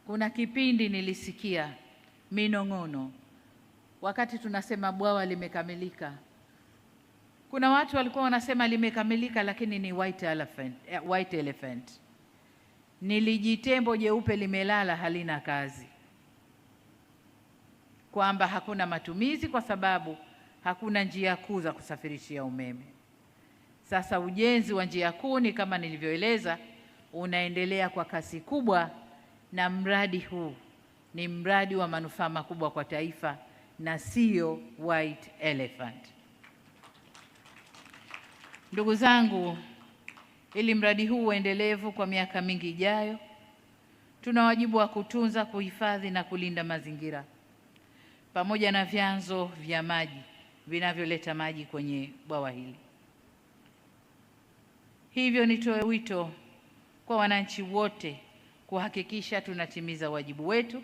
Kuna kipindi nilisikia minong'ono wakati tunasema bwawa limekamilika. Kuna watu walikuwa wanasema limekamilika lakini ni white elephant. Nilijitembo jeupe limelala halina kazi, kwamba hakuna matumizi kwa sababu hakuna njia kuu za kusafirishia umeme. Sasa ujenzi wa njia kuu ni kama nilivyoeleza, unaendelea kwa kasi kubwa, na mradi huu ni mradi wa manufaa makubwa kwa taifa na sio white elephant. Ndugu zangu, ili mradi huu uendelevu kwa miaka mingi ijayo, tuna wajibu wa kutunza, kuhifadhi na kulinda mazingira pamoja na vyanzo vya maji vinavyoleta maji kwenye bwawa hili. Hivyo nitoe wito kwa wananchi wote kuhakikisha tunatimiza wajibu wetu.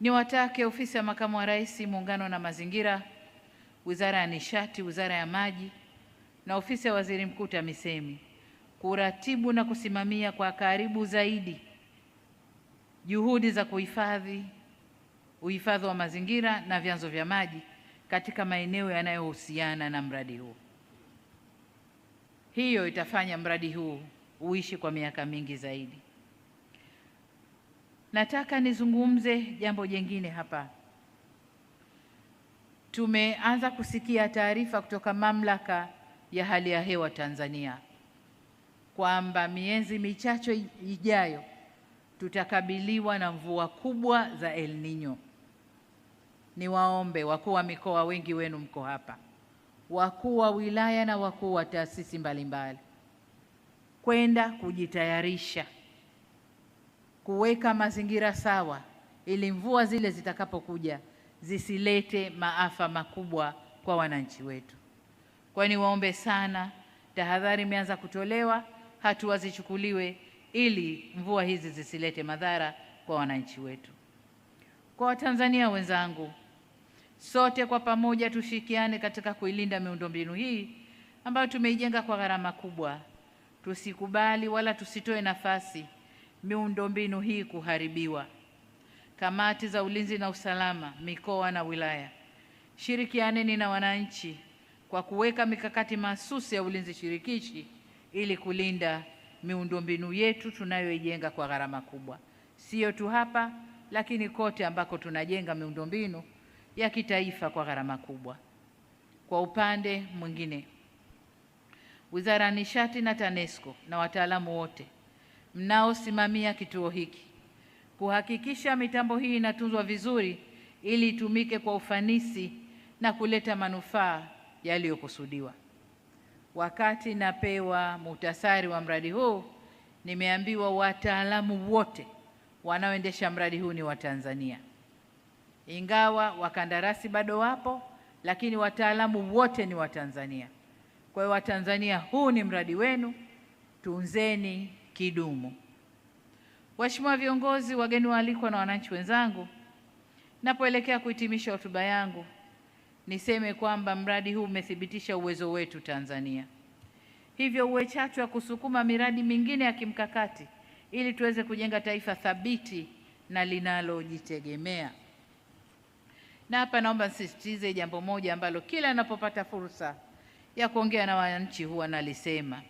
Niwatake Ofisi ya Makamu wa Rais, Muungano na Mazingira, Wizara ya Nishati, Wizara ya Maji na Ofisi ya Waziri Mkuu TAMISEMI kuratibu na kusimamia kwa karibu zaidi juhudi za uhifadhi wa mazingira na vyanzo vya maji katika maeneo yanayohusiana na mradi huu. Hiyo itafanya mradi huu uishi kwa miaka mingi zaidi. Nataka nizungumze jambo jingine hapa. Tumeanza kusikia taarifa kutoka Mamlaka ya Hali ya Hewa Tanzania kwamba miezi michache ijayo tutakabiliwa na mvua kubwa za El Nino. Niwaombe wakuu wa mikoa, wengi wenu mko hapa, wakuu wa wilaya na wakuu wa taasisi mbalimbali, kwenda kujitayarisha kuweka mazingira sawa ili mvua zile zitakapokuja zisilete maafa makubwa kwa wananchi wetu. Kwa niwaombe sana, tahadhari imeanza kutolewa, hatua zichukuliwe ili mvua hizi zisilete madhara kwa wananchi wetu. Kwa Watanzania wenzangu, sote kwa pamoja tushirikiane katika kuilinda miundombinu hii ambayo tumeijenga kwa gharama kubwa. Tusikubali wala tusitoe nafasi miundombinu hii kuharibiwa. Kamati za ulinzi na usalama mikoa na wilaya, shirikianeni na wananchi kwa kuweka mikakati mahsusi ya ulinzi shirikishi ili kulinda miundombinu yetu tunayoijenga kwa gharama kubwa, sio tu hapa lakini kote ambako tunajenga miundombinu ya kitaifa kwa gharama kubwa. Kwa upande mwingine, Wizara ya Nishati na TANESCO na wataalamu wote mnaosimamia kituo hiki kuhakikisha mitambo hii inatunzwa vizuri ili itumike kwa ufanisi na kuleta manufaa yaliyokusudiwa. Wakati napewa muhtasari wa mradi huu, nimeambiwa wataalamu wote wanaoendesha mradi huu ni Watanzania. Ingawa wakandarasi bado wapo, lakini wataalamu wote ni Watanzania. Kwa hiyo Watanzania, huu ni mradi wenu, tunzeni kidumu. Waheshimiwa viongozi, wageni waalikwa na wananchi wenzangu, napoelekea kuhitimisha hotuba yangu, niseme kwamba mradi huu umethibitisha uwezo wetu Tanzania. Hivyo uwe chachu ya kusukuma miradi mingine ya kimkakati ili tuweze kujenga taifa thabiti na linalojitegemea. Na hapa naomba nisisitize jambo moja ambalo kila ninapopata fursa ya kuongea na wananchi huwa nalisema,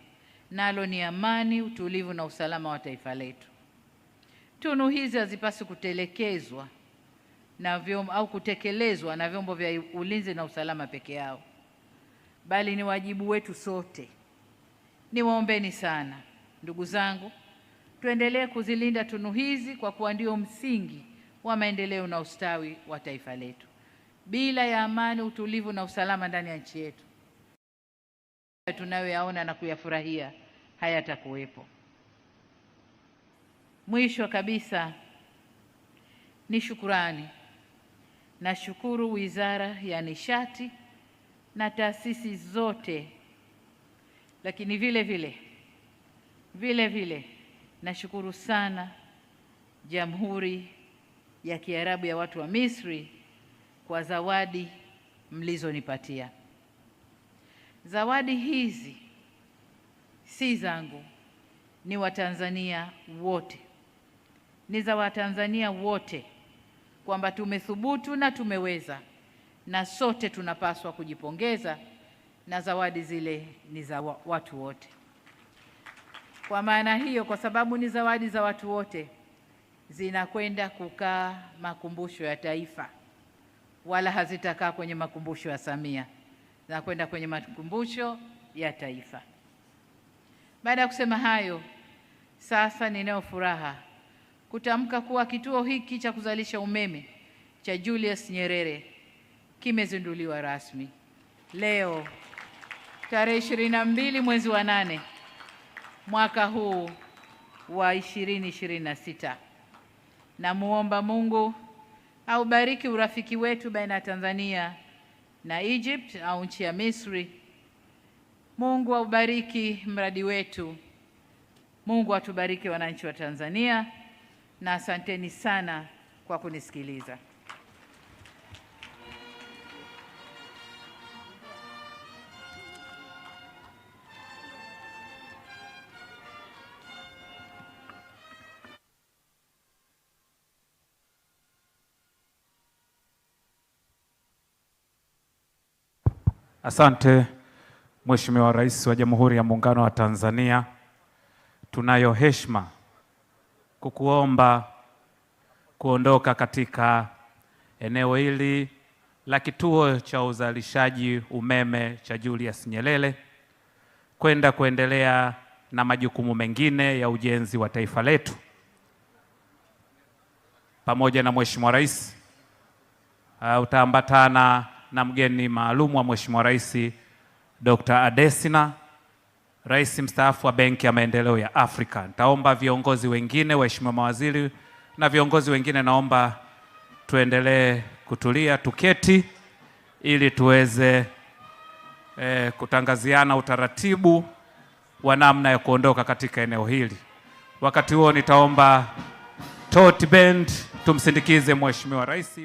nalo ni amani, utulivu na usalama wa taifa letu. Tunu hizi hazipaswi kutelekezwa au kutekelezwa na vyombo vya ulinzi na usalama peke yao, bali ni wajibu wetu sote. Niwaombeni sana ndugu zangu, tuendelee kuzilinda tunu hizi kwa kuwa ndio msingi wa maendeleo na ustawi wa taifa letu. Bila ya amani, utulivu na usalama ndani ya nchi yetu, tunayoyaona na kuyafurahia hayatakuwepo. Mwisho kabisa ni shukurani. Nashukuru Wizara ya Nishati na taasisi zote, lakini vile vile nashukuru sana Jamhuri ya Kiarabu ya Watu wa Misri kwa zawadi mlizonipatia. Zawadi hizi si zangu, ni Watanzania wote. ni za Watanzania wote, kwamba tumethubutu na tumeweza, na sote tunapaswa kujipongeza, na zawadi zile ni za watu wote. Kwa maana hiyo, kwa sababu ni zawadi za watu wote, zinakwenda kukaa makumbusho ya Taifa, wala hazitakaa kwenye makumbusho ya Samia, zinakwenda kwenye makumbusho ya Taifa. Baada ya kusema hayo, sasa ninayo furaha kutamka kuwa kituo hiki cha kuzalisha umeme cha Julius Nyerere kimezinduliwa rasmi leo tarehe 22 mwezi wa 8 mwaka huu wa 2026. Namuomba Mungu aubariki urafiki wetu baina ya Tanzania na Egypt au nchi ya Misri. Mungu aubariki mradi wetu. Mungu atubariki wananchi wa Tanzania, na asanteni sana kwa kunisikiliza. Asante Mheshimiwa Rais wa Jamhuri ya Muungano wa Tanzania. Tunayo heshima kukuomba kuondoka katika eneo hili la kituo cha uzalishaji umeme cha Julius Nyerere kwenda kuendelea na majukumu mengine ya ujenzi wa taifa letu. Pamoja na Mheshimiwa Rais, utaambatana na mgeni maalum wa Mheshimiwa Rais Dr. Adesina, Rais mstaafu wa Benki ya Maendeleo ya Afrika. Nitaomba viongozi wengine, waheshimiwa mawaziri na viongozi wengine, naomba tuendelee kutulia, tuketi ili tuweze kutangaziana utaratibu wa namna ya kuondoka katika eneo hili. Wakati huo nitaomba Tote Band tumsindikize Mheshimiwa Rais.